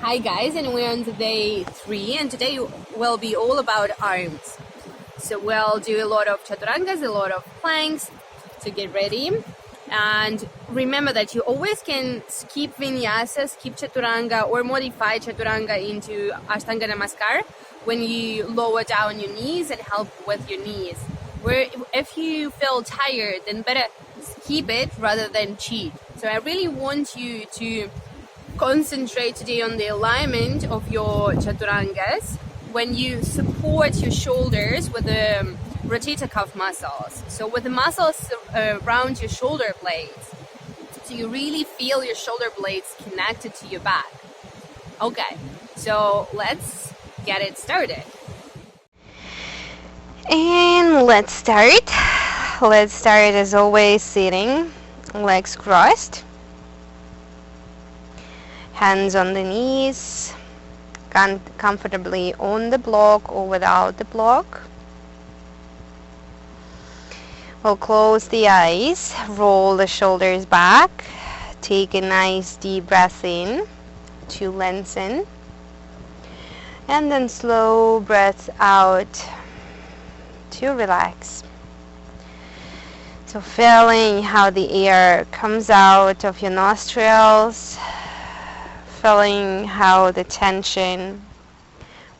Hi guys, and we're on day 3, and today will be all about arms. So we'll do a lot of chaturangas, a lot of planks, so get ready. And remember that you always can skip vinyasa, skip chaturanga, or modify chaturanga into Ashtanga Namaskar when you lower down your knees and help with your knees. Where if you feel tired, then better skip it rather than cheat. So I really want you to concentrate today on the alignment of your chaturangas when you support your shoulders with the rotator cuff muscles. So with the muscles around your shoulder blades. So you really feel your shoulder blades connected to your back. Okay, so let's get it started. And let's start. Let's start as always sitting, legs crossed. Hands on the knees, comfortably on the block or without the block. We'll close the eyes, roll the shoulders back, take a nice deep breath in to lengthen, and then slow breath out to relax. So feeling how the air comes out of your nostrils, feeling how the tension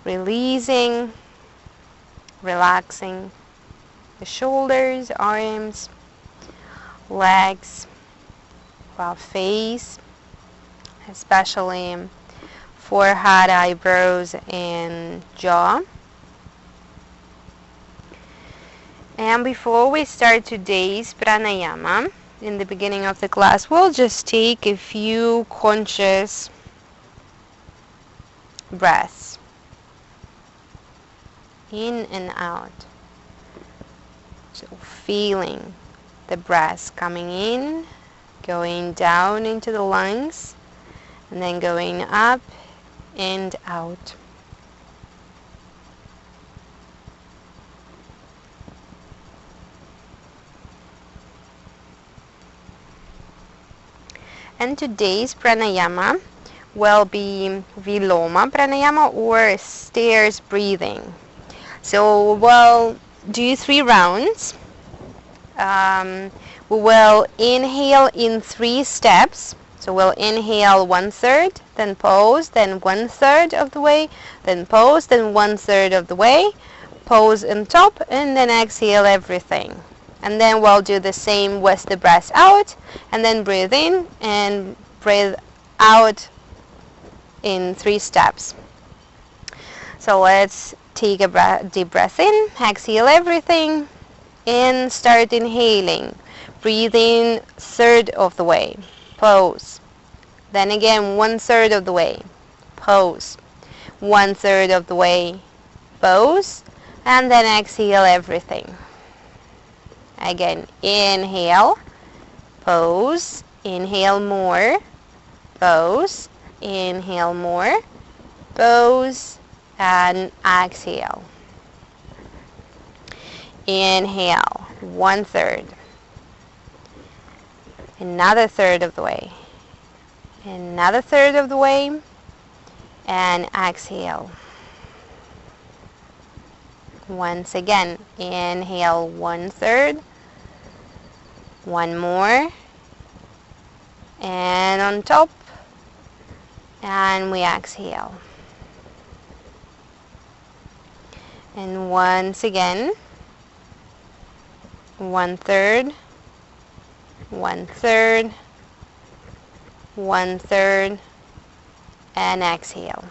releasing, relaxing the shoulders, arms, legs, our face, especially forehead, eyebrows, and jaw. And before we start today's pranayama, in the beginning of the class, we'll just take a few conscious breaths in and out. So feeling the breath coming in, going down into the lungs, and then going up and out. And today's pranayama will be Viloma Pranayama, or stairs breathing. So we'll do 3 rounds. We will inhale in 3 steps. So we'll inhale 1/3, then pause, then 1/3 of the way, then pause, then 1/3 of the way, pause on top, and then exhale everything. And then we'll do the same with the breath out, and then breathe in and breathe out in 3 steps. So let's take a deep breath in, exhale everything, and start inhaling. Breathe in 1/3 of the way, pause. Then again 1/3 of the way, pause. 1/3 of the way, pause, and then exhale everything. Again, inhale, pause, inhale more, pause, inhale more, pause, and exhale. Inhale, 1/3, another 1/3 of the way, another 1/3 of the way, and exhale. Once again, inhale 1/3, one more, and on top, and we exhale. And once again, 1/3, 1/3, 1/3, and exhale.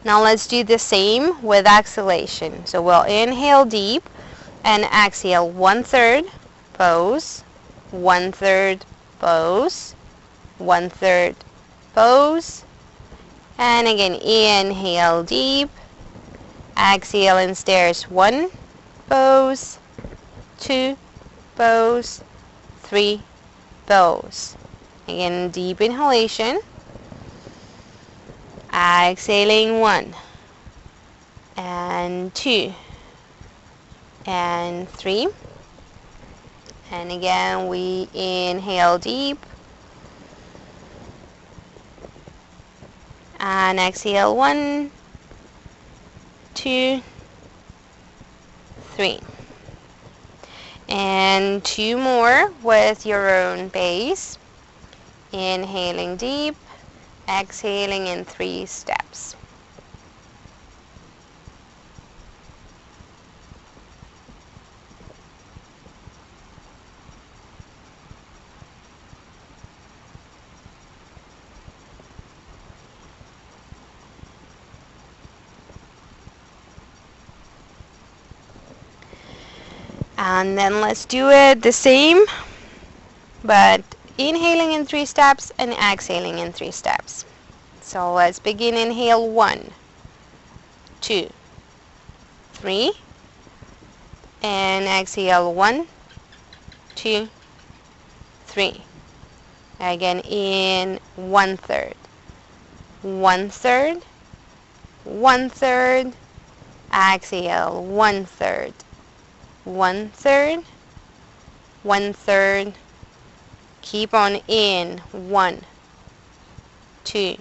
Now let's do the same with exhalation. So we'll inhale deep and exhale 1/3, pause, 1/3, pause, 1/3, pause, and again inhale deep, exhale in stairs 1, pause, 2, pause, 3, pause. Again, deep inhalation, exhaling 1, and 2, and 3, and again we inhale deep, And exhale, 1, 2, 3. And 2 more with your own pace. Inhaling deep, exhaling in 3 steps. And then let's do it the same, but inhaling in 3 steps and exhaling in 3 steps. So let's begin. Inhale, 1, 2, 3. And exhale, 1, 2, 3. Again, in 1/3. 1/3. 1/3. Exhale, 1/3. 1/3. 1/3. Keep on in. 1, 2,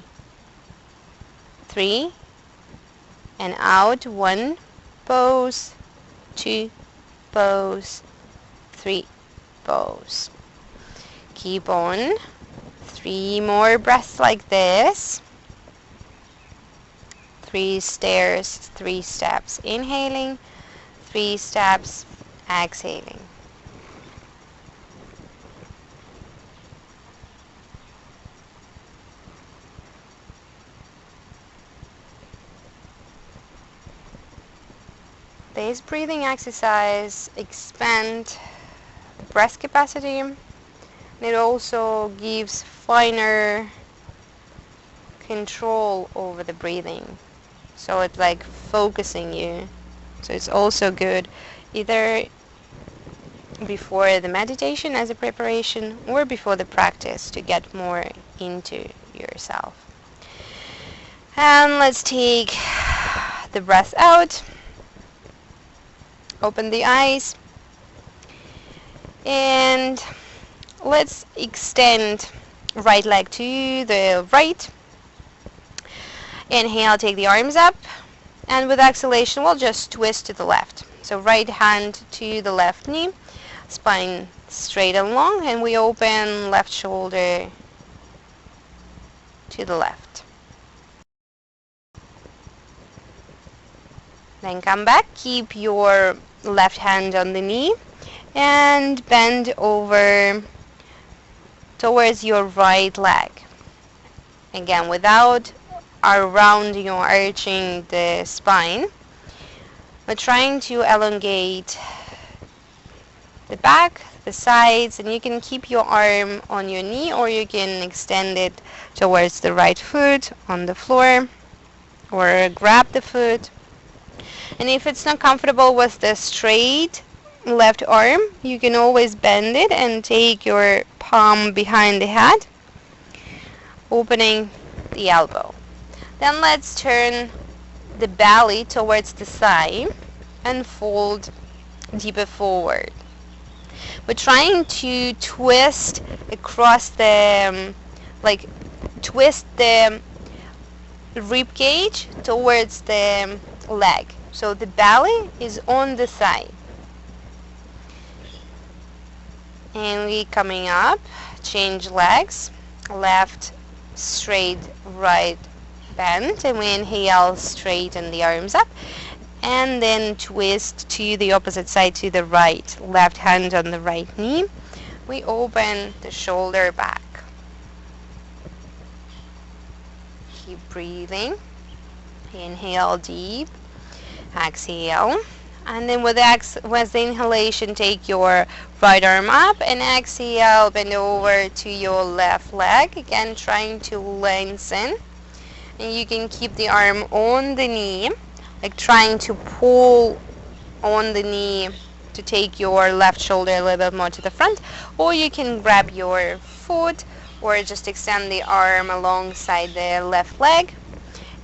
3. And out. 1. Pose. 2. Pose. 3. Pose. Keep on. 3 more breaths like this. 3 stairs, 3 steps. Inhaling. 3 steps. Exhaling. This breathing exercise expands the breath capacity. It also gives finer control over the breathing. So it's like focusing you. So it's also good either before the meditation as a preparation or before the practice to get more into yourself. And let's take the breath out. Open the eyes. And let's extend right leg to the right. Inhale, take the arms up. And with exhalation, we'll just twist to the left. So right hand to the left knee, spine straight and long, and we open left shoulder to the left. Then come back, keep your left hand on the knee, and bend over towards your right leg. Again, without rounding or arching the spine, but trying to elongate the back, the sides, and you can keep your arm on your knee or you can extend it towards the right foot on the floor or grab the foot. And if it's not comfortable with the straight left arm, you can always bend it and take your palm behind the head, opening the elbow. Then let's turn the belly towards the side and fold deeper forward. We're trying to twist across the, twist the rib cage towards the leg. So the belly is on the side. And we coming up, change legs, left, straight, right, bend, and we inhale, straighten the arms up, and then twist to the opposite side to the right, left hand on the right knee. We open the shoulder back. Keep breathing. Inhale deep, exhale, and then with the inhalation, take your right arm up, and exhale, bend over to your left leg, again trying to lengthen. And you can keep the arm on the knee, like trying to pull on the knee to take your left shoulder a little bit more to the front, or you can grab your foot or just extend the arm alongside the left leg.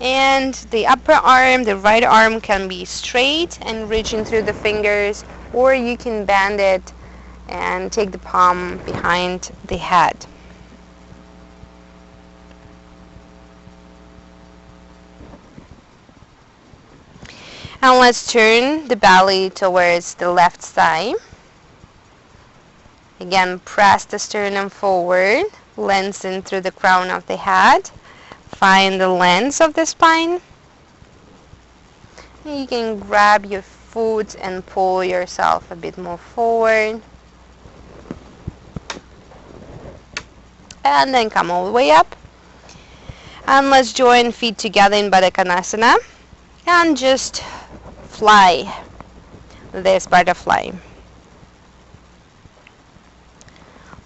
And the upper arm, the right arm, can be straight and reaching through the fingers, or you can bend it and take the palm behind the head. And let's turn the belly towards the left side. Again, press the sternum forward, lengthen through the crown of the head. Find the length of the spine. You can grab your foot and pull yourself a bit more forward. And then come all the way up. And let's join feet together in Baddha Konasana. And just fly this butterfly.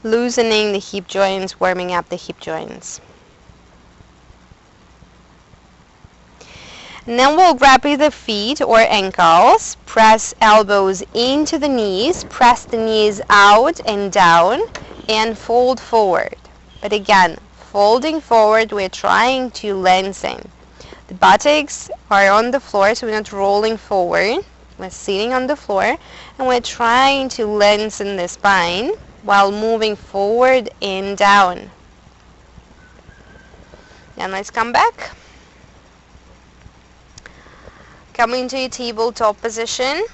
Loosening the hip joints, warming up the hip joints. And then we'll grab either feet or ankles, press elbows into the knees, press the knees out and down, and fold forward. But again, folding forward, we're trying to lengthen. The buttocks are on the floor, so we're not rolling forward. We're sitting on the floor, and we're trying to lengthen the spine while moving forward and down. And let's come back. Come into a tabletop position.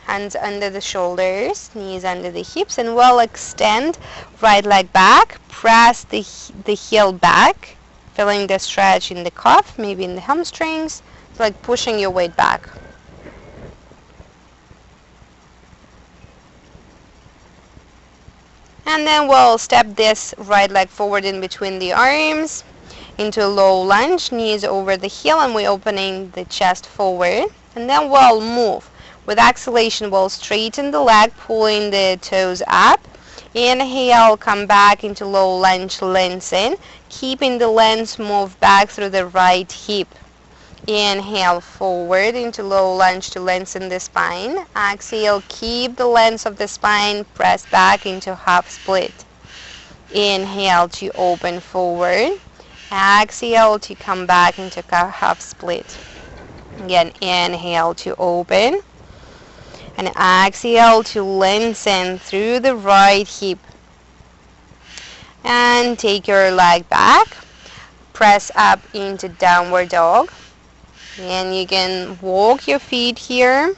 Hands under the shoulders, knees under the hips, and we'll extend right leg back. Press the heel back, feeling the stretch in the calf, maybe in the hamstrings. It's like pushing your weight back. And then we'll step this right leg forward in between the arms into a low lunge, knees over the heel, and we're opening the chest forward. And then we'll move. With exhalation, we'll straighten the leg, pulling the toes up. Inhale, come back into low lunge, lengthen. Keeping the length, move back through the right hip. Inhale, forward into low lunge to lengthen the spine. Exhale, keep the length of the spine, press back into half split. Inhale to open forward. Exhale to come back into half split. Again, inhale to open. And exhale to lengthen through the right hip. And take your leg back. Press up into downward dog. And you can walk your feet here.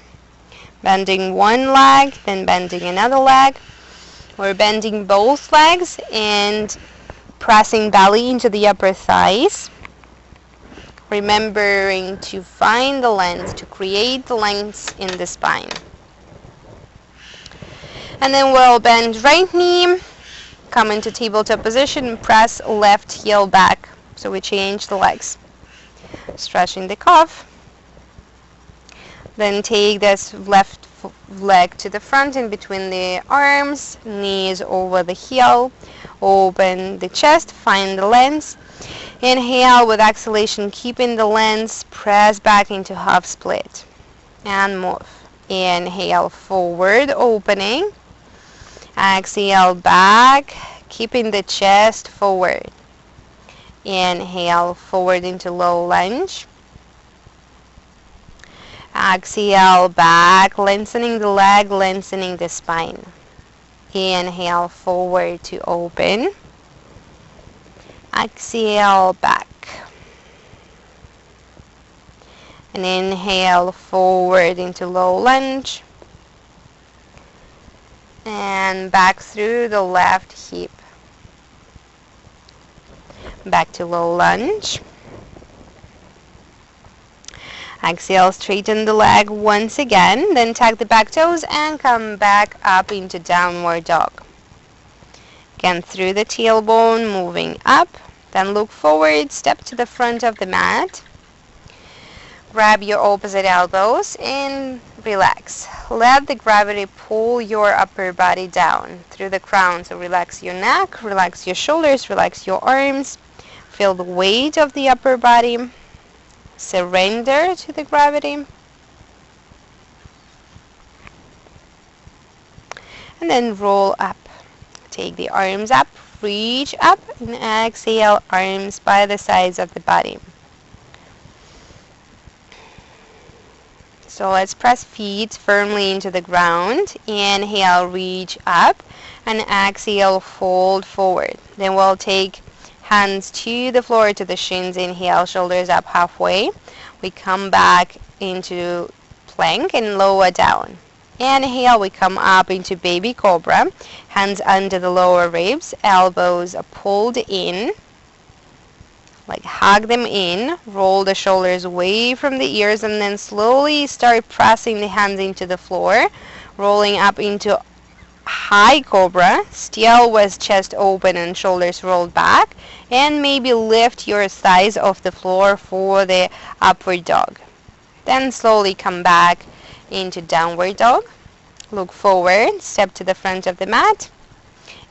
Bending one leg, then bending another leg. Or bending both legs and pressing belly into the upper thighs. Remembering to find the length, to create the length in the spine. And then we'll bend right knee, come into tabletop position, and press left heel back. So we change the legs. Stretching the calf. Then take this left leg to the front in between the arms, knees over the heel. Open the chest, find the length. Inhale with exhalation, keeping the length, press back into half split. And move. Inhale forward, opening. Exhale back, keeping the chest forward. Inhale forward into low lunge. Exhale back, lengthening the leg, lengthening the spine. Inhale forward to open. Exhale back. And inhale forward into low lunge. And back through the left hip. Back to low lunge. Exhale, straighten the leg once again, then tuck the back toes and come back up into downward dog. Again, through the tailbone, moving up, then look forward, step to the front of the mat. Grab your opposite elbows and relax. Let the gravity pull your upper body down through the crown. So relax your neck, relax your shoulders, relax your arms. Feel the weight of the upper body. Surrender to the gravity. And then roll up. Take the arms up, reach up, and exhale, arms by the sides of the body. So let's press feet firmly into the ground. Inhale, reach up, and exhale, fold forward. Then we'll take hands to the floor, to the shins. Inhale, shoulders up halfway. We come back into plank and lower down. Inhale, we come up into baby cobra. Hands under the lower ribs, elbows are pulled in. Like hug them in, roll the shoulders away from the ears, and then slowly start pressing the hands into the floor, rolling up into high cobra, still with chest open and shoulders rolled back, and maybe lift your thighs off the floor for the upward dog. Then slowly come back into downward dog. Look forward, step to the front of the mat.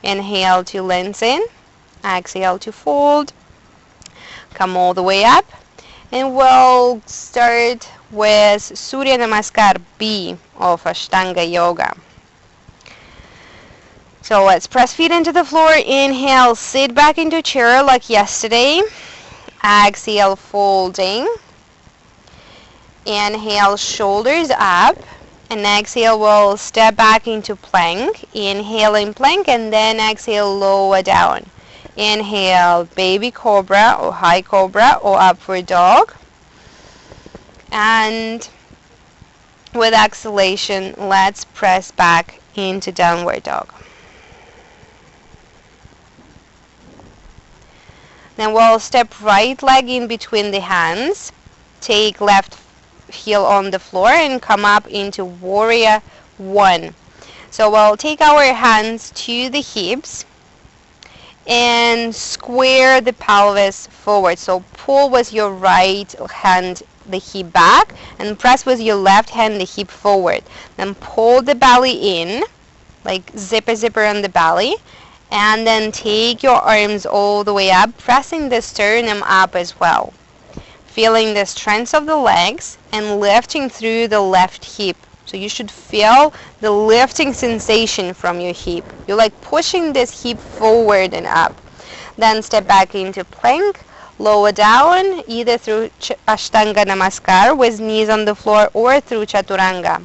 Inhale to lengthen, exhale to fold. Come all the way up, and we'll start with Surya Namaskar B of Ashtanga Yoga. So let's press feet into the floor. Inhale, sit back into chair like yesterday. Exhale, folding. Inhale, shoulders up. And exhale, we'll step back into plank. Inhale in plank, and then exhale, lower down. Inhale, baby cobra or high cobra or upward dog. And with exhalation, let's press back into downward dog. Then we'll step right leg in between the hands. Take left heel on the floor and come up into warrior one. So we'll take our hands to the hips and square the pelvis forward. So pull with your right hand the hip back and press with your left hand the hip forward. Then pull the belly in, like zipper on the belly. And then take your arms all the way up, pressing the sternum up as well. Feeling the strength of the legs and lifting through the left hip. So you should feel the lifting sensation from your hip. You're like pushing this hip forward and up. Then step back into plank, lower down, either through Ashtanga Namaskar with knees on the floor or through Chaturanga.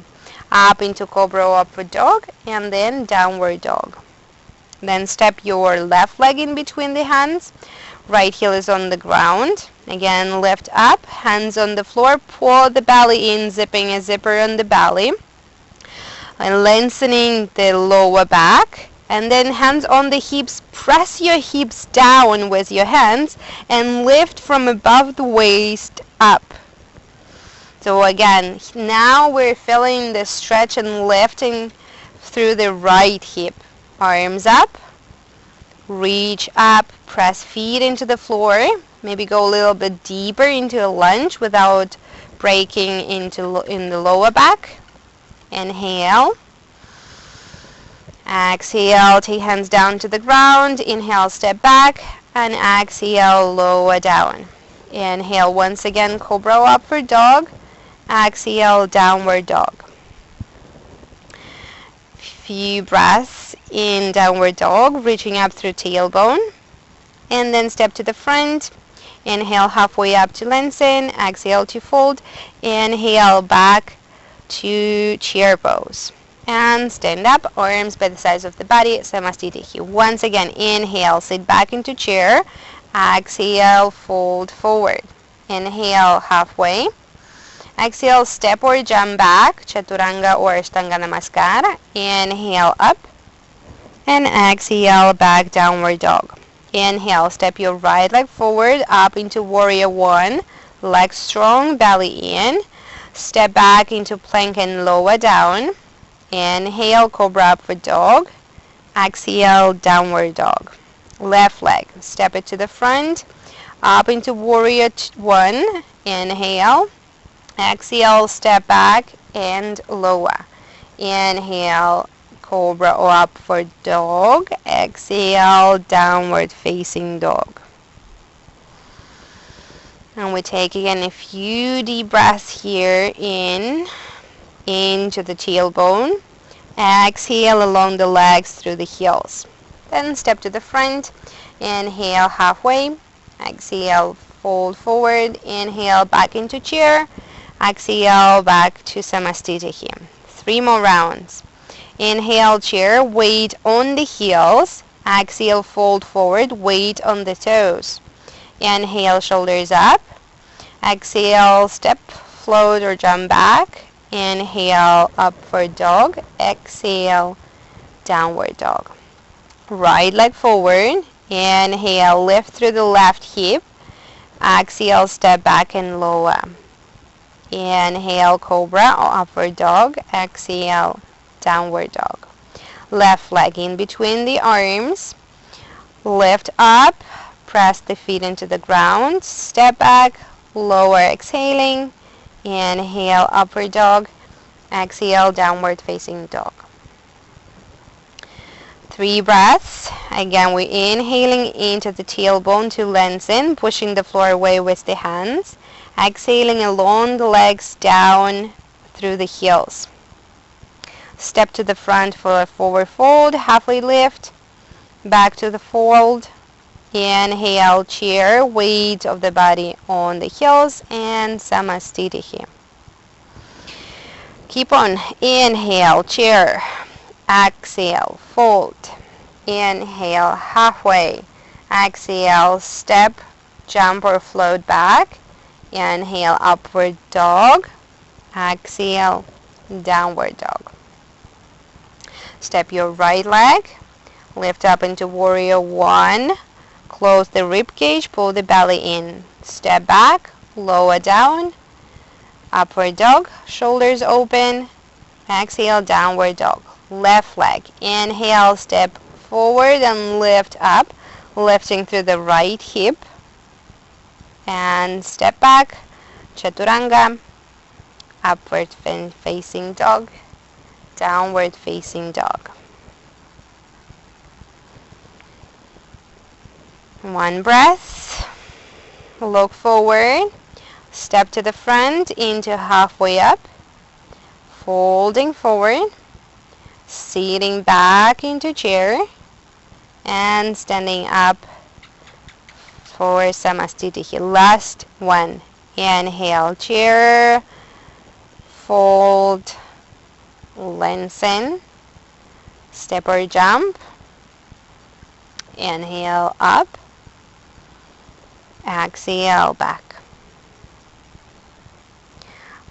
Up into Cobra or upward dog, and then downward dog. Then step your left leg in between the hands. Right heel is on the ground. Again, lift up, hands on the floor, pull the belly in, zipping a zipper on the belly. And lengthening the lower back. And then hands on the hips, press your hips down with your hands and lift from above the waist up. So again, now we're feeling the stretch and lifting through the right hip. Arms up, reach up, press feet into the floor. Maybe go a little bit deeper into a lunge without breaking in the lower back. Inhale. Exhale, take hands down to the ground. Inhale, step back. And exhale, lower down. Inhale, once again, Cobra or upward dog. Exhale, downward dog. Few breaths in downward dog, reaching up through tailbone. And then step to the front. Inhale, halfway up to lengthen. Exhale to fold. Inhale, back to chair pose. And stand up, arms by the sides of the body, Samastitihi. Once again, inhale, sit back into chair. Exhale, fold forward. Inhale, halfway. Exhale, step or jump back, Chaturanga or Ashtanga Namaskar. Inhale, up. And exhale, back, downward dog. Inhale, step your right leg forward, up into warrior one. Leg strong, belly in. Step back into plank and lower down. Inhale, Cobra upward dog. Exhale, downward dog. Left leg, step it to the front. Up into warrior one. Inhale. Exhale, step back and lower. Inhale, Cobra or upward dog. Exhale, downward facing dog. And we take again a few deep breaths here in, into the tailbone. Exhale along the legs through the heels. Then step to the front. Inhale, halfway. Exhale, fold forward. Inhale, back into chair. Exhale, back to Samastitihi. 3 more rounds. Inhale, chair, weight on the heels. Exhale, fold forward, weight on the toes. Inhale, shoulders up. Exhale, step, float or jump back. Inhale, upward dog. Exhale, downward dog. Right leg forward. Inhale, lift through the left hip. Exhale, step back and lower. Inhale, Cobra or upward dog. Exhale, downward dog. Left leg in between the arms. Lift up. Press the feet into the ground. Step back, lower, exhaling. Inhale, upward dog. Exhale, downward facing dog. 3 breaths. Again, we're inhaling into the tailbone to lengthen, pushing the floor away with the hands. Exhaling along the legs down through the heels. Step to the front for a forward fold, halfway lift, back to the fold. Inhale, chair, weight of the body on the heels, and Samastiti here. Keep on. Inhale, chair. Exhale, fold. Inhale, halfway. Exhale, step, jump or float back. Inhale, upward dog. Exhale, downward dog. Step your right leg. Lift up into warrior 1. Close the rib cage, pull the belly in. Step back, lower down. Upward dog, shoulders open. Exhale, downward dog. Left leg. Inhale, step forward and lift up, lifting through the right hip. And step back, chaturanga, upward facing dog, downward facing dog. 1 breath. Look forward. Step to the front into halfway up. Folding forward. Sitting back into chair. And standing up for Samastiti here. Last one. Inhale, chair. Fold. Lengthen. Step or jump. Inhale, up. Exhale, back.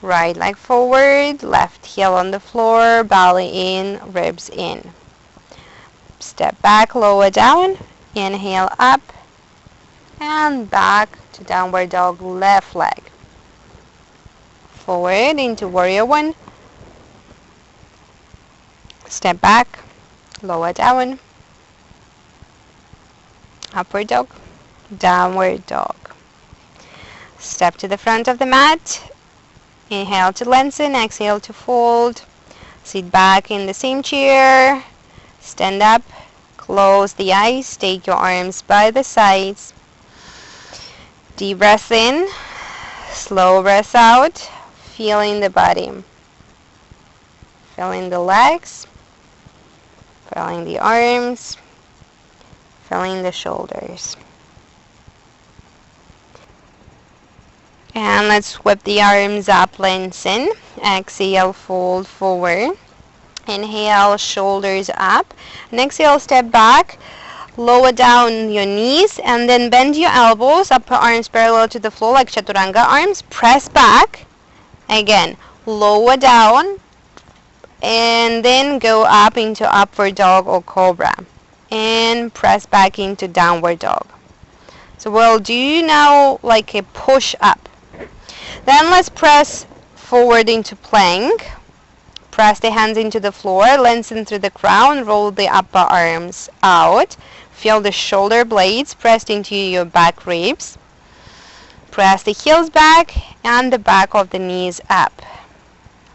Right leg forward, left heel on the floor, belly in, ribs in. Step back, lower down. Inhale, up. And back to downward dog, left leg. Forward into warrior 1. Step back, lower down. Upward dog, downward dog. Step to the front of the mat. Inhale to lengthen, exhale to fold. Sit back in the same chair. Stand up, close the eyes, take your arms by the sides. Deep breath in, slow breath out, feeling the body. Feeling the legs, feeling the arms, feeling the shoulders. And let's whip the arms up, lengthen. Exhale, fold forward. Inhale, shoulders up. And exhale, step back. Lower down your knees and then bend your elbows, upper arms parallel to the floor like chaturanga. Arms press back. Again, lower down. And then go up into upward dog or cobra. And press back into downward dog. So we'll do now like a push up. Then let's press forward into plank. Press the hands into the floor, lengthen through the crown, roll the upper arms out. Feel the shoulder blades pressed into your back ribs. Press the heels back and the back of the knees up.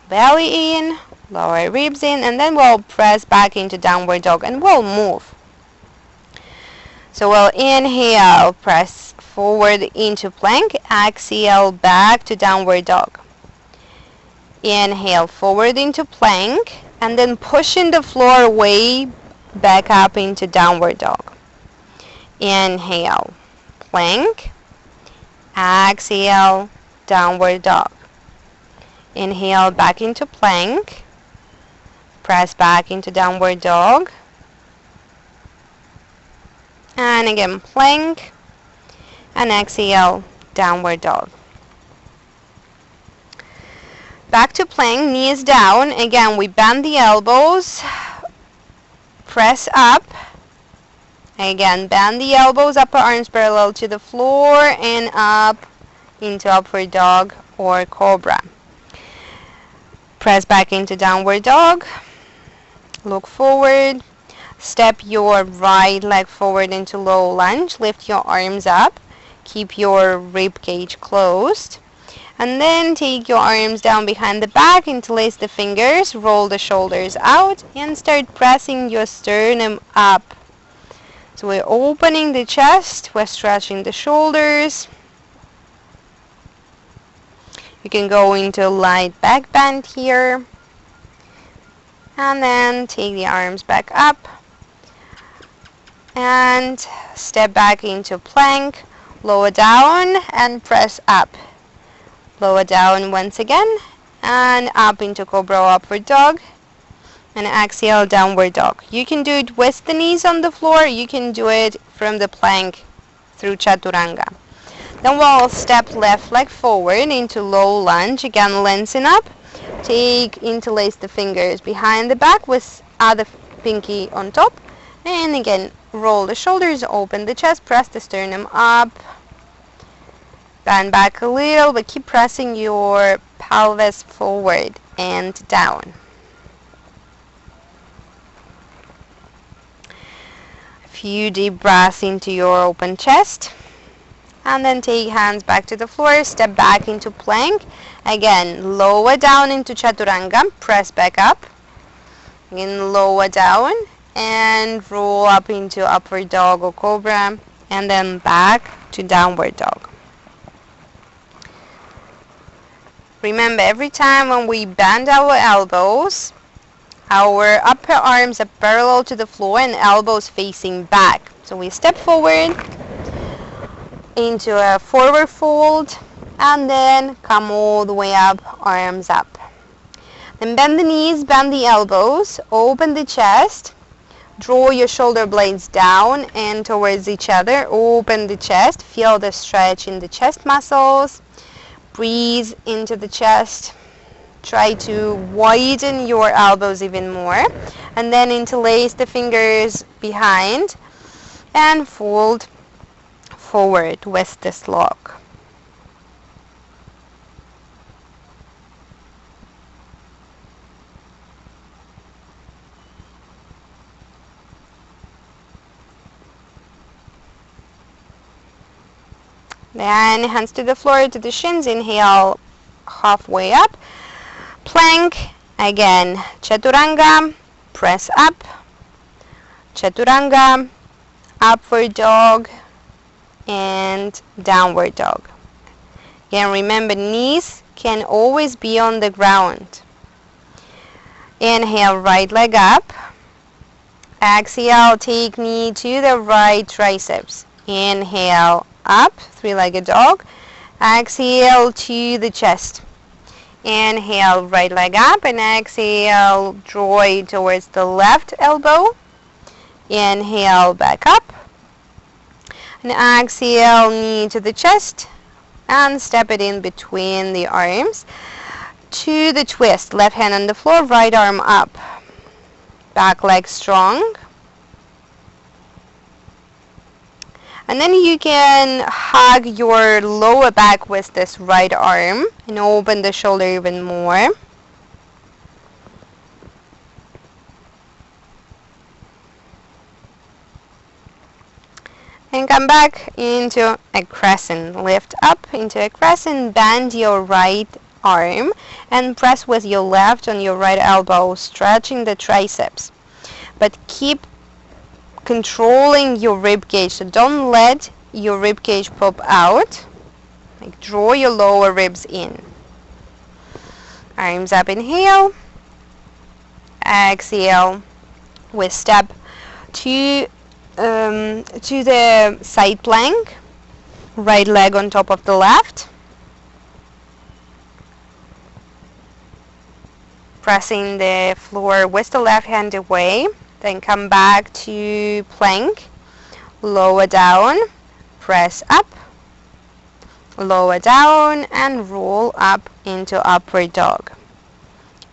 Belly in, lower ribs in, and then we'll press back into downward dog and we'll move. So we'll inhale, press forward into plank, exhale back to downward dog. Inhale forward into plank and then pushing the floor way back up into downward dog. Inhale, plank, exhale, downward dog. Inhale back into plank, press back into downward dog. And again, plank, and exhale, downward dog. Back to plank, knees down. Again, we bend the elbows, press up. Again, bend the elbows, upper arms parallel to the floor, and up into upward dog or cobra. Press back into downward dog. Look forward. Step your right leg forward into low lunge. Lift your arms up. Keep your rib cage closed. And then take your arms down behind the back, interlace the fingers, roll the shoulders out, and start pressing your sternum up. So we're opening the chest, we're stretching the shoulders. You can go into a light back bend here. And then take the arms back up. And step back into plank. Lower down and press up. Lower down once again. And up into Cobra upward dog. And exhale, downward dog. You can do it with the knees on the floor. You can do it from the plank through Chaturanga. Then we'll step left leg forward into low lunge. Again, lengthen up. Interlace the fingers behind the back with other pinky on top. And again, roll the shoulders, open the chest, press the sternum up. Bend back a little, but keep pressing your pelvis forward and down. Few deep breaths into your open chest, and then take hands back to the floor, step back into plank. Again, lower down into Chaturanga, press back up, again lower down, and roll up into upward dog or cobra, and then back to downward dog. Remember, every time when we bend our elbows, our upper arms are parallel to the floor and elbows facing back. So we step forward into a forward fold and then come all the way up, arms up. Then bend the knees, bend the elbows, open the chest, draw your shoulder blades down and towards each other, open the chest, feel the stretch in the chest muscles, breathe into the chest. Try to widen your elbows even more, and then interlace the fingers behind and fold forward with this lock. Then hands to the floor, to the shins, inhale halfway up. Plank, again, Chaturanga, press up, Chaturanga, upward dog, and downward dog. Again, remember, knees can always be on the ground. Inhale, right leg up. Exhale, take knee to the right triceps. Inhale, up, three-legged dog. Exhale to the chest. Inhale, right leg up, and exhale, draw it towards the left elbow. Inhale, back up. And exhale, knee to the chest, and step it in between the arms. To the twist, left hand on the floor, right arm up. Back leg strong. And then you can hug your lower back with this right arm and open the shoulder even more. And come back into a crescent. Lift up into a crescent, bend your right arm and press with your left on your right elbow, stretching the triceps. But keep controlling your rib cage, so don't let your rib cage pop out. Like, draw your lower ribs in. Arms up, inhale. Exhale. We step to the side plank. Right leg on top of the left. Pressing the floor with the left hand away. Then come back to plank, lower down, press up, lower down, and roll up into upward dog.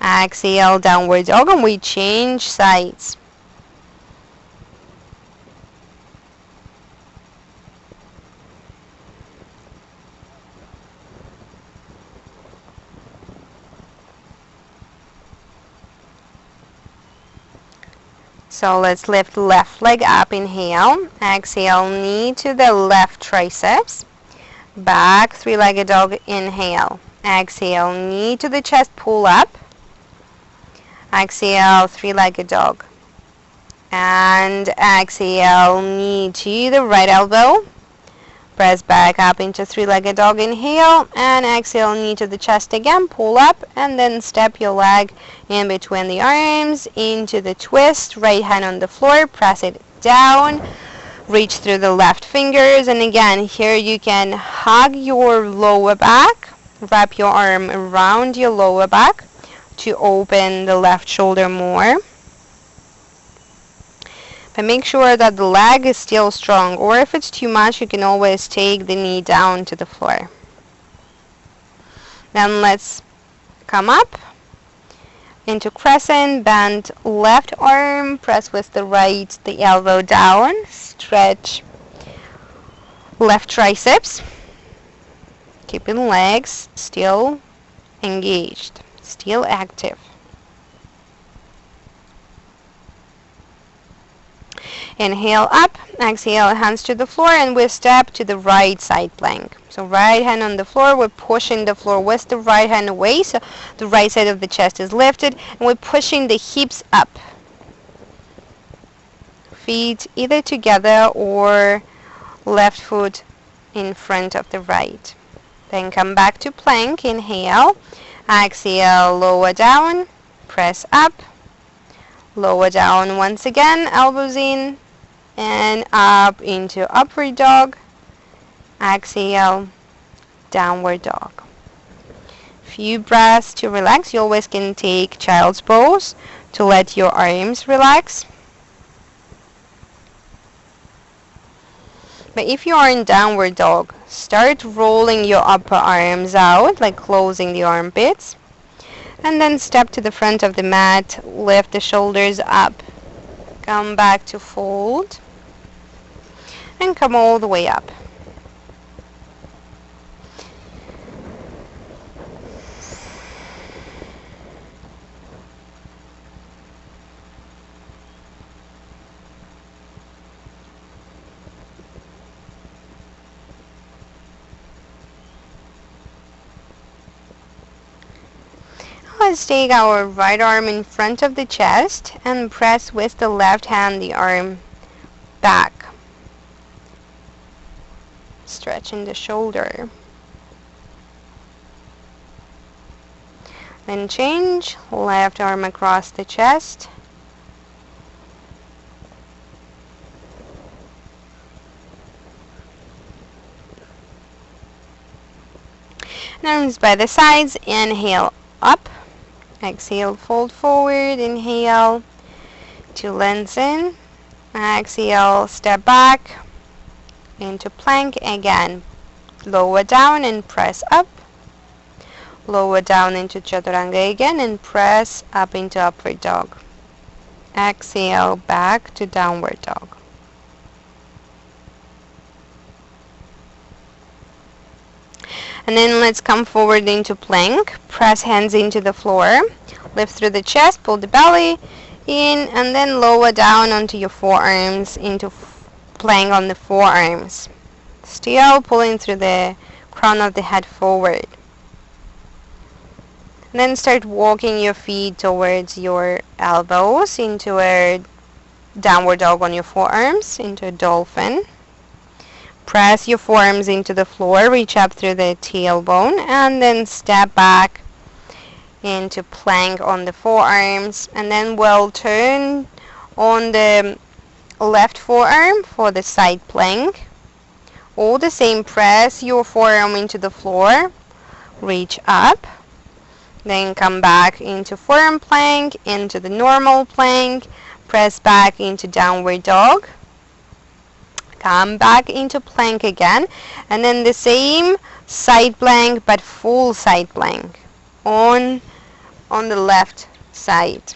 Exhale, downward dog, and we change sides. So let's lift left leg up, inhale. Exhale, knee to the left triceps. Back, three-legged dog, inhale. Exhale, knee to the chest, pull up. Exhale, three-legged dog. And exhale, knee to the right elbow. Press back up into three-legged dog, inhale, and exhale, knee to the chest again, pull up, and then step your leg in between the arms into the twist, right hand on the floor, press it down, reach through the left fingers, and again, here you can hug your lower back, wrap your arm around your lower back to open the left shoulder more. But make sure that the leg is still strong, or if it's too much, you can always take the knee down to the floor. Then let's come up into crescent, bend left arm, press with the right, the elbow down, stretch left triceps, keeping legs still engaged, still active. Inhale up, exhale, hands to the floor, and we step to the right side plank. So right hand on the floor, we're pushing the floor with the right hand away, so the right side of the chest is lifted, and we're pushing the hips up. Feet either together or left foot in front of the right. Then come back to plank, inhale, exhale, lower down, press up, lower down once again, elbows in, and up into upward dog. Exhale, downward dog. Few breaths to relax. You always can take child's pose to let your arms relax. But if you are in downward dog, start rolling your upper arms out, like closing the armpits. And then step to the front of the mat, lift the shoulders up. Come back to fold. And come all the way up. Let's take our right arm in front of the chest and press with the left hand the arm back. Stretching the shoulder. Then change, left arm across the chest. Arms by the sides, inhale up. Exhale, fold forward, inhale to lengthen. Exhale, step back into plank again. Lower down and press up. Lower down into chaturanga again and press up into upward dog. Exhale, back to downward dog. And then let's come forward into plank. Press hands into the floor. Lift through the chest, pull the belly in, and then lower down onto your forearms into plank on the forearms. Still pulling through the crown of the head forward. And then start walking your feet towards your elbows into a downward dog on your forearms, into a dolphin. Press your forearms into the floor, reach up through the tailbone, and then step back into plank on the forearms. And then we'll turn on the left forearm for the side plank. All the same, press your forearm into the floor, reach up, then come back into forearm plank, into the normal plank, press back into downward dog. Come back into plank again, and then the same side plank but full side plank on on the left side.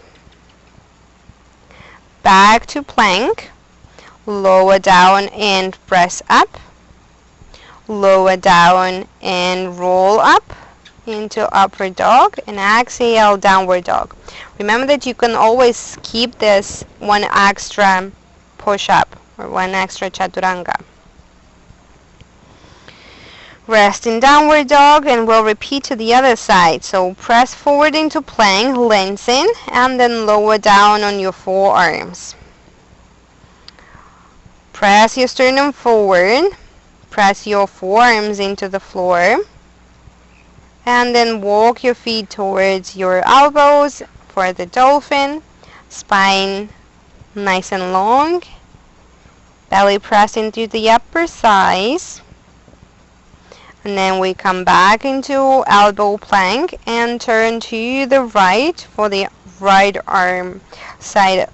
Back to plank. Lower down and press up. Lower down and roll up into upward dog, and exhale, downward dog. Remember that you can always keep this one extra push-up or one extra chaturanga. Rest in downward dog, and we'll repeat to the other side. So press forward into plank, lengthen, and then lower down on your forearms. Press your sternum forward, press your forearms into the floor, and then walk your feet towards your elbows for the dolphin. Spine nice and long, belly press into the upper thighs. And then we come back into elbow plank and turn to the right for the right arm side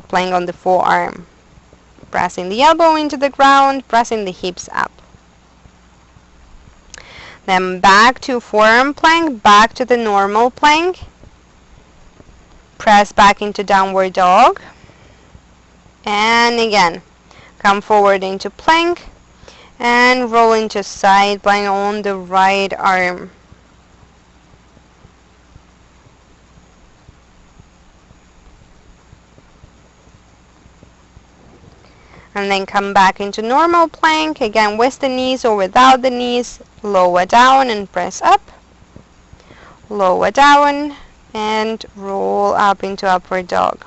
plank on the forearm. Pressing the elbow into the ground, pressing the hips up. Then back to forearm plank, back to the normal plank. Press back into downward dog. And again, come forward into plank. And roll into side plank on the right arm. And then come back into normal plank, again with the knees or without the knees. Lower down and press up. Lower down and roll up into upward dog.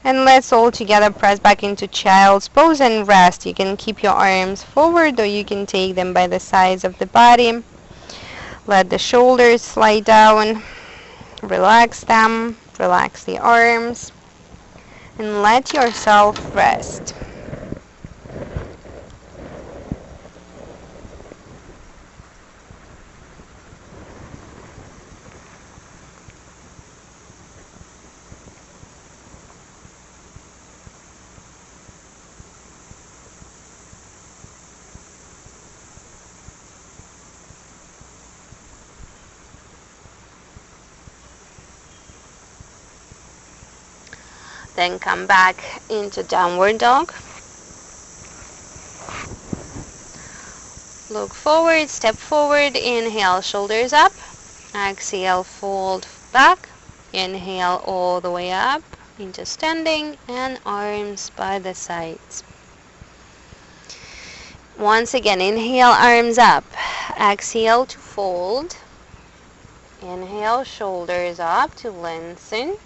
And let's all together press back into child's pose and rest. You can keep your arms forward or you can take them by the sides of the body. Let the shoulders slide down. Relax them. Relax the arms. And let yourself rest. Then come back into downward dog. Look forward, step forward, inhale, shoulders up. Exhale, fold back. Inhale all the way up into standing and arms by the sides. Once again, inhale, arms up. Exhale to fold. Inhale, shoulders up to lengthen.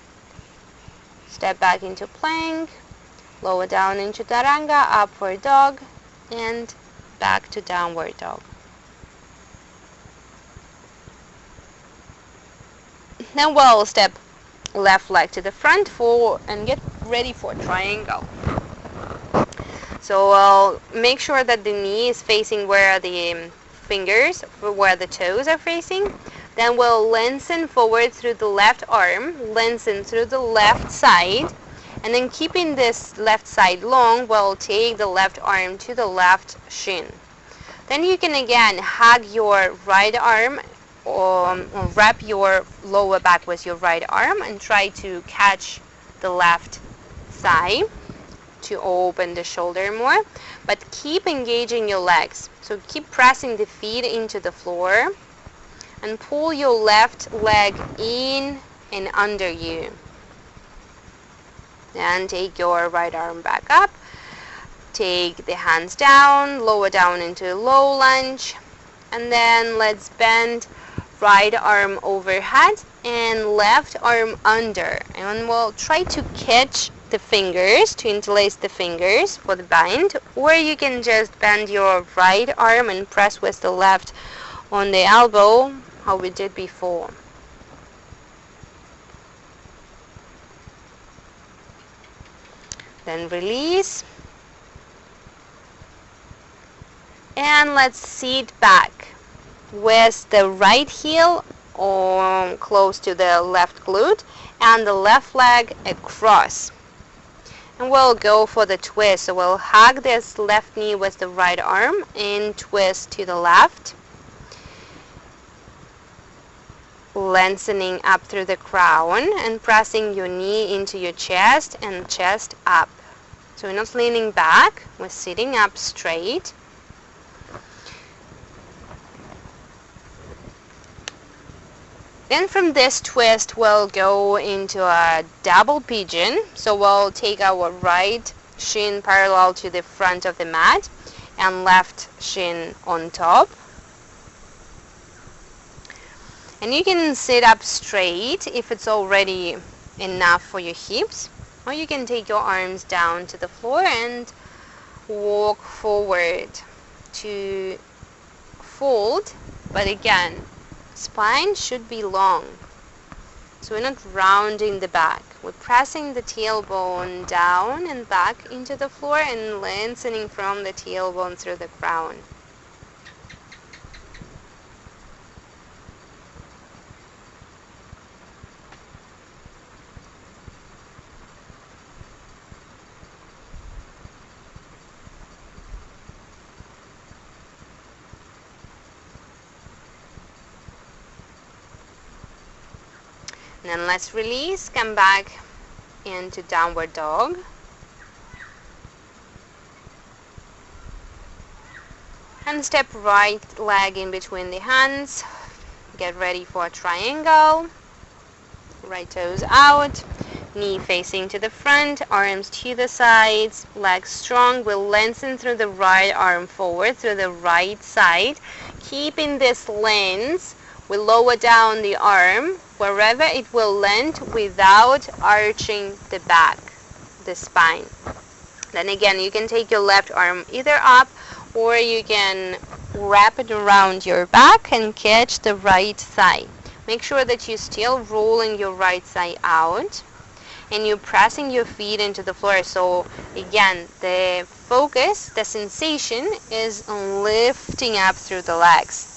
Step back into plank, lower down into Taranga, upward dog, and back to downward dog. Then we'll step left leg to the front and get ready for triangle. So I'll make sure that the knee is facing where the fingers, where the toes are facing. Then we'll lengthen forward through the left arm, lengthen through the left side, and then keeping this left side long, we'll take the left arm to the left shin. Then you can again hug your right arm or wrap your lower back with your right arm and try to catch the left thigh to open the shoulder more, but keep engaging your legs. So keep pressing the feet into the floor. And pull your left leg in and under you. Then take your right arm back up. Take the hands down, lower down into low lunge. And then let's bend right arm overhead and left arm under. And we'll try to catch the fingers, to interlace the fingers for the bind. Or you can just bend your right arm and press with the left on the elbow, how we did before. Then release. And let's sit back with the right heel close to the left glute and the left leg across. And we'll go for the twist. So we'll hug this left knee with the right arm and twist to the left. lengthening up through the crown and pressing your knee into your chest and chest up. So we're not leaning back, we're sitting up straight. Then from this twist, we'll go into a double pigeon. So we'll take our right shin parallel to the front of the mat and left shin on top. And you can sit up straight if it's already enough for your hips, or you can take your arms down to the floor and walk forward to fold. But again, spine should be long, so we're not rounding the back. We're pressing the tailbone down and back into the floor and lengthening from the tailbone through the crown. And then let's release, come back into downward dog. And step right leg in between the hands. Get ready for a triangle. Right toes out, knee facing to the front, arms to the sides, legs strong. We'll lengthen through the right arm forward, through the right side. Keeping this length, we lower down the arm wherever it will land without arching the back, the spine. Then again, you can take your left arm either up, or you can wrap it around your back and catch the right thigh. Make sure that you're still rolling your right thigh out and you're pressing your feet into the floor. So again, the focus, the sensation is on lifting up through the legs.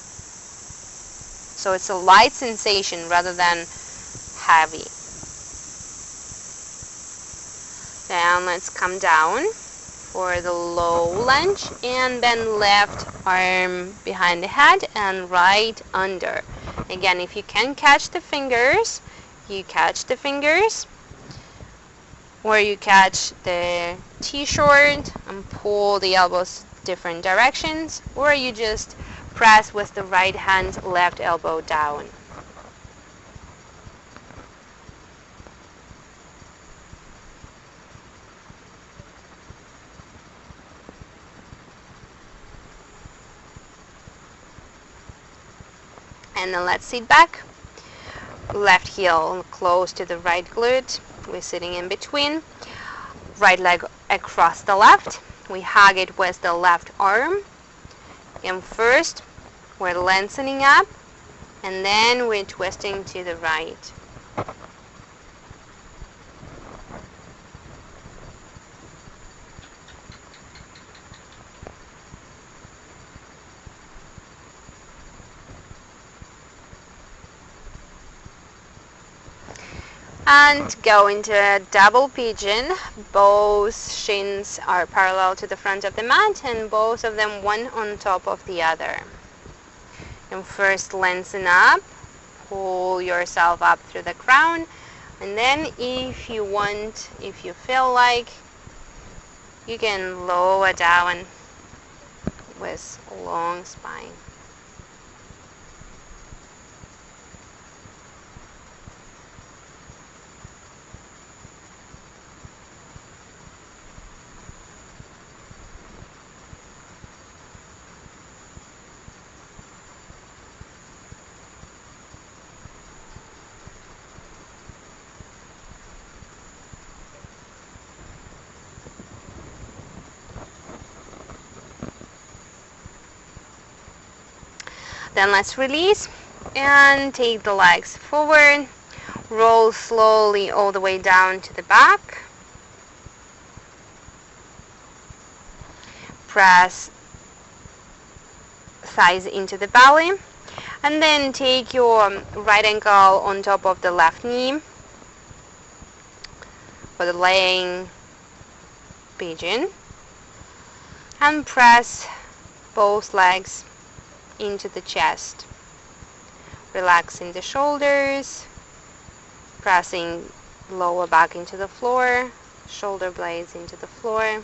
So it's a light sensation rather than heavy. Then let's come down for the low lunge, and then left arm behind the head and right under. Again, if you can catch the fingers, you catch the fingers, or you catch the t-shirt and pull the elbows different directions, or you just press with the right hand, left elbow down. And then let's sit back. Left heel close to the right glute. We're sitting in between. Right leg across the left. We hug it with the left arm. And first, we're lengthening up, and then we're twisting to the right. And go into a double pigeon. Both shins are parallel to the front of the mat, and both of them one on top of the other. And first lengthen up, pull yourself up through the crown, and then if you want, if you feel like, you can lower down with a long spine. Then let's release and take the legs forward. Roll slowly all the way down to the back. Press thighs into the belly. And then take your right ankle on top of the left knee for the laying pigeon. And press both legs into the chest. Relaxing the shoulders, pressing lower back into the floor, shoulder blades into the floor.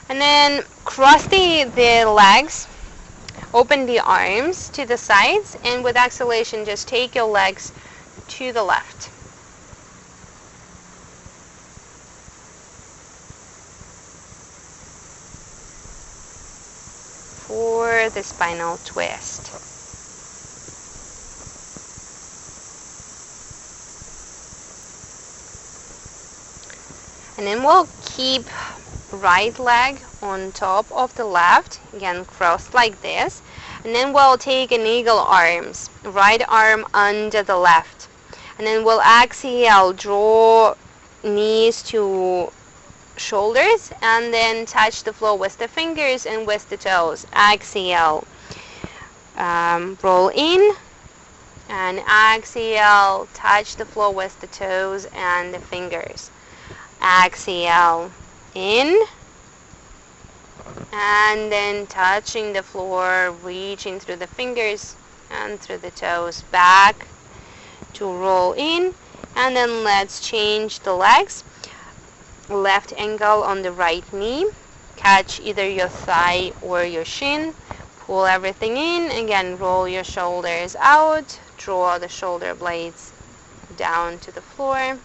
And then cross the legs, open the arms to the sides, and with exhalation just take your legs to the left. For the spinal twist. And then we'll keep right leg on top of the left, again crossed like this, and then we'll take an eagle arms, right arm under the left, and then we'll exhale, draw knees to shoulders, and then touch the floor with the fingers and with the toes. Exhale, roll in, and exhale, touch the floor with the toes and the fingers. Exhale, in, and then touching the floor, reaching through the fingers and through the toes, back to roll in, and then let's change the legs. Left ankle on the right knee, catch either your thigh or your shin, pull everything in, again roll your shoulders out, draw the shoulder blades down to the floor.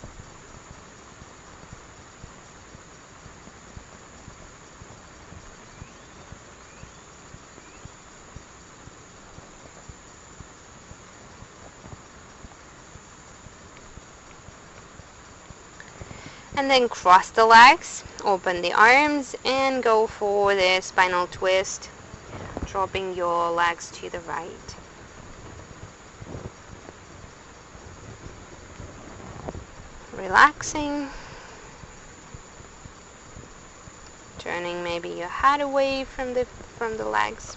And then cross the legs, open the arms, and go for the spinal twist, dropping your legs to the right. Relaxing. Turning maybe your head away from the legs.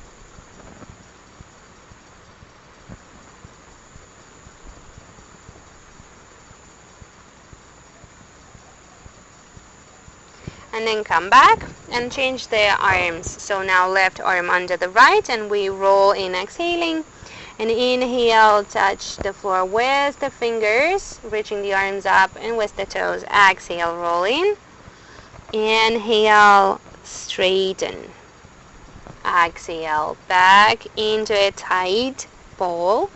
And then come back and change the arms. So now left arm under the right, and we roll in, exhaling. And inhale, touch the floor with the fingers, reaching the arms up, and with the toes. Exhale, roll in. Inhale, straighten. Exhale, back into a tight ball.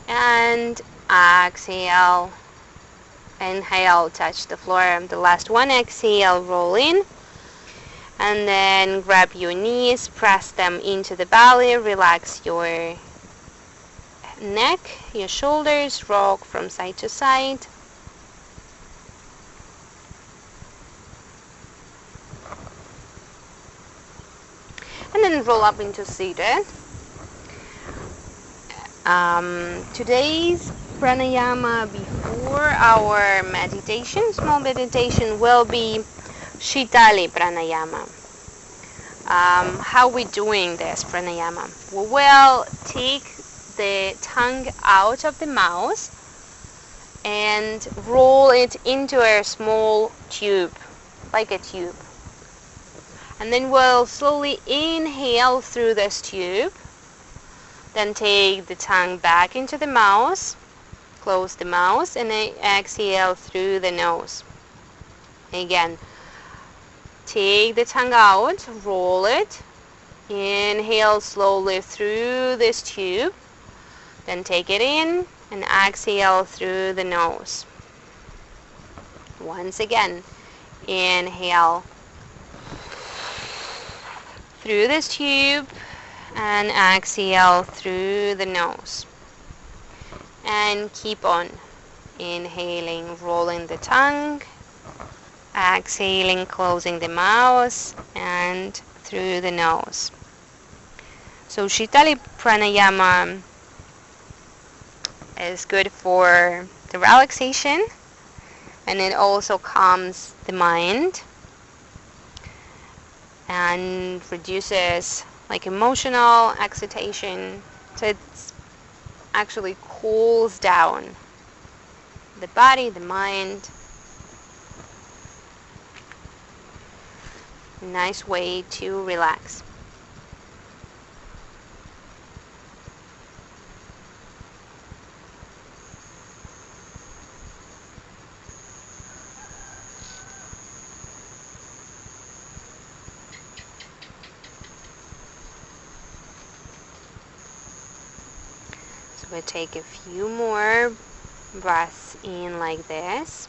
And exhale. Inhale, touch the floor. The last one, exhale, roll in. And then grab your knees, press them into the belly, relax your neck, your shoulders, rock from side to side. And then roll up into seated. Today's pranayama before our meditation, small meditation, will be Sheetali Pranayama. How we doing this pranayama? We will take the tongue out of the mouth and roll it into a small tube, like a tube. And then we'll slowly inhale through this tube. Then take the tongue back into the mouth. Close the mouth and exhale through the nose. Again, take the tongue out, roll it, inhale slowly through this tube, then take it in and exhale through the nose. Once again, inhale through this tube and exhale through the nose. And keep on inhaling, rolling the tongue, exhaling, closing the mouth, and through the nose. So Sheetali Pranayama is good for the relaxation, and it also calms the mind and reduces like emotional excitation. So it's actually cools down the body, the mind. Nice way to relax. So we'll take a few more breaths in like this.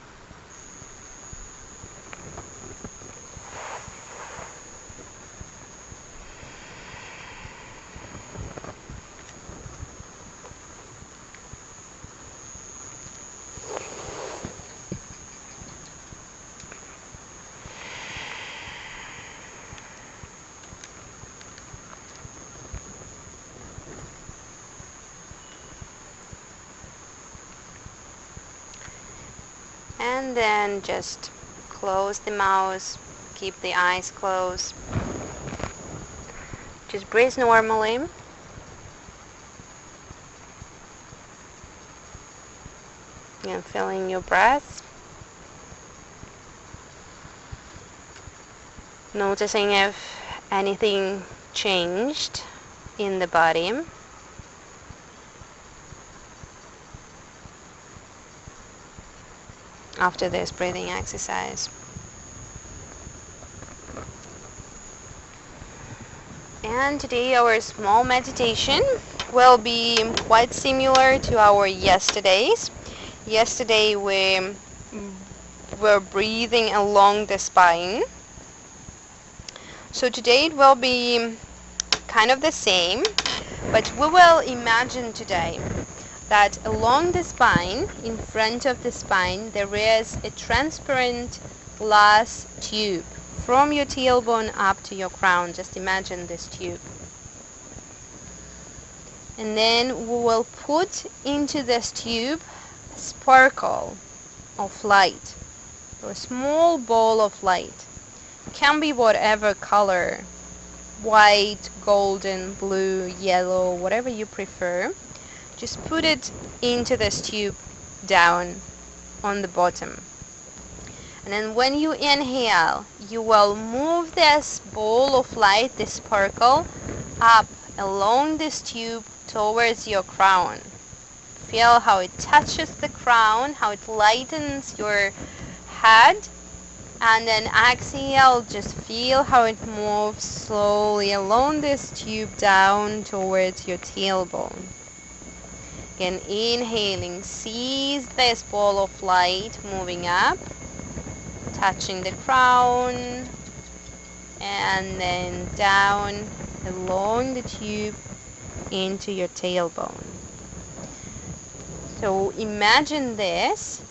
And then just close the mouth, keep the eyes closed. Just breathe normally. And feeling your breath. Noticing if anything changed in the body. After this breathing exercise. And today our small meditation will be quite similar to our yesterday's. Yesterday we were breathing along the spine. So today it will be kind of the same, but we will imagine today that along the spine, in front of the spine, there is a transparent glass tube from your tailbone up to your crown. Just imagine this tube. And then we will put into this tube a sparkle of light, or a small ball of light. It can be whatever color, white, golden, blue, yellow, whatever you prefer. Just put it into this tube down on the bottom. And then when you inhale, you will move this ball of light, this sparkle, up along this tube towards your crown. Feel how it touches the crown, how it lightens your head. And then exhale, just feel how it moves slowly along this tube down towards your tailbone. Again, inhaling, seize this ball of light moving up, touching the crown, and then down along the tube into your tailbone. So imagine this,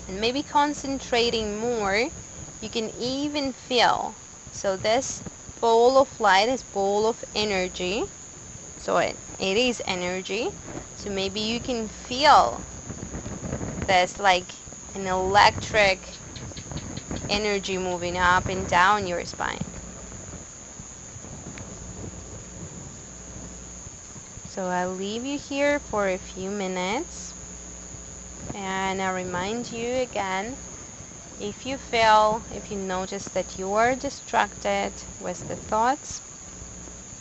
and maybe concentrating more, you can even feel. So this ball of light, this ball of energy, so it is energy. So maybe you can feel this like an electric energy moving up and down your spine. So I'll leave you here for a few minutes, and I remind you again, if you notice that you are distracted with the thoughts,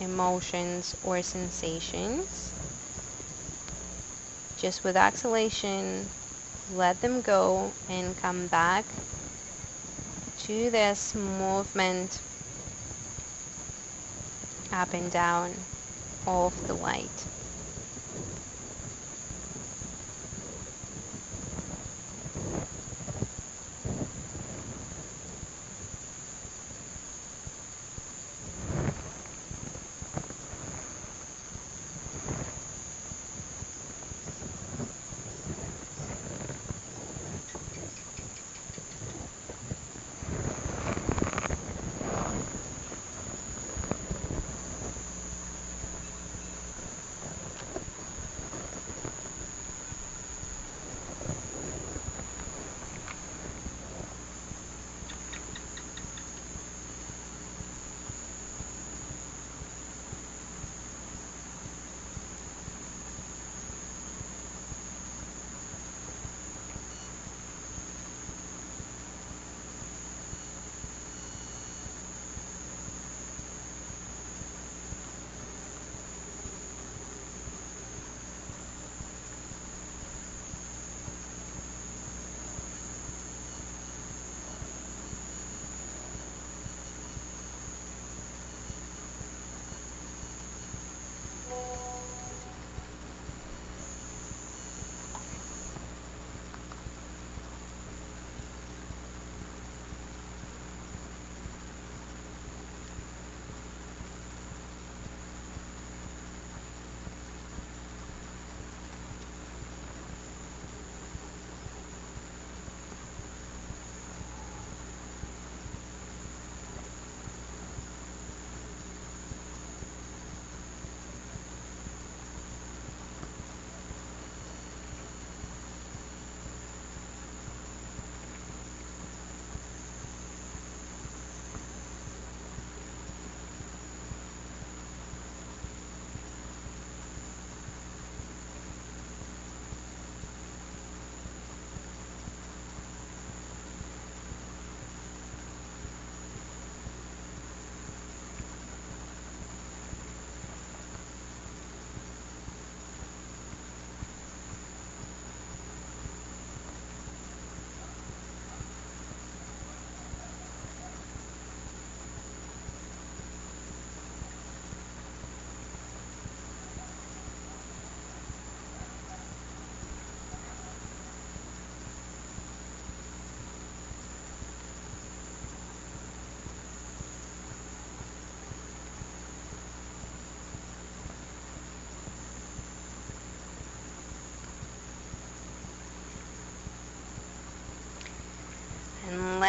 emotions, or sensations, just with exhalation, let them go and come back to this movement up and down of the light.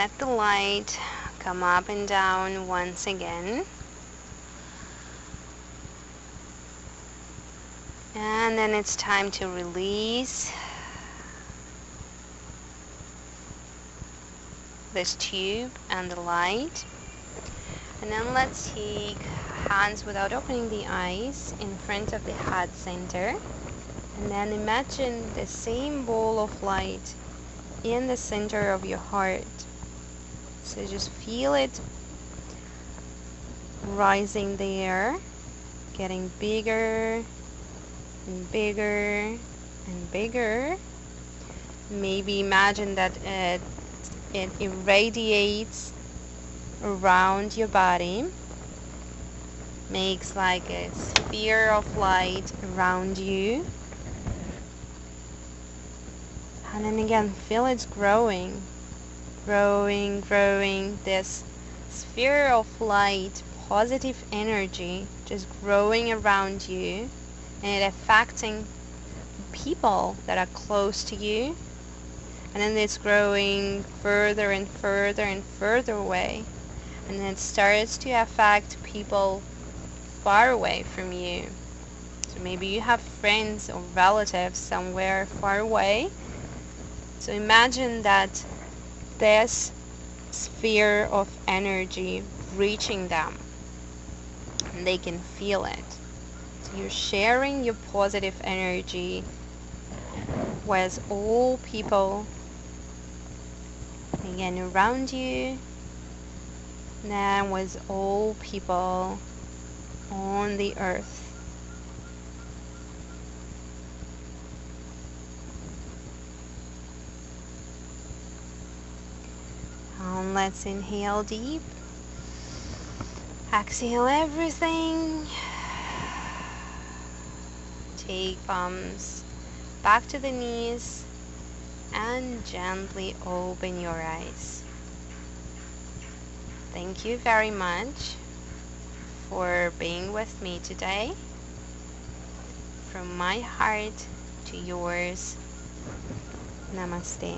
let the light come up and down once again. And then it's time to release this tube and the light. And then let's take hands without opening the eyes in front of the heart center. And then imagine the same ball of light in the center of your heart. So just feel it rising there, getting bigger and bigger and bigger. Maybe imagine that it irradiates around your body, makes like a sphere of light around you. And then again, feel it's growing, growing, growing. This sphere of light, positive energy, just growing around you, and it affecting people that are close to you. And then it's growing further and further and further away. And then it starts to affect people far away from you. So maybe you have friends or relatives somewhere far away. So imagine that this sphere of energy reaching them, and they can feel it. So you're sharing your positive energy with all people, again around you, and then with all people on the earth. And let's inhale deep. Exhale everything. Take palms back to the knees and gently open your eyes. Thank you very much for being with me today. From my heart to yours, Namaste.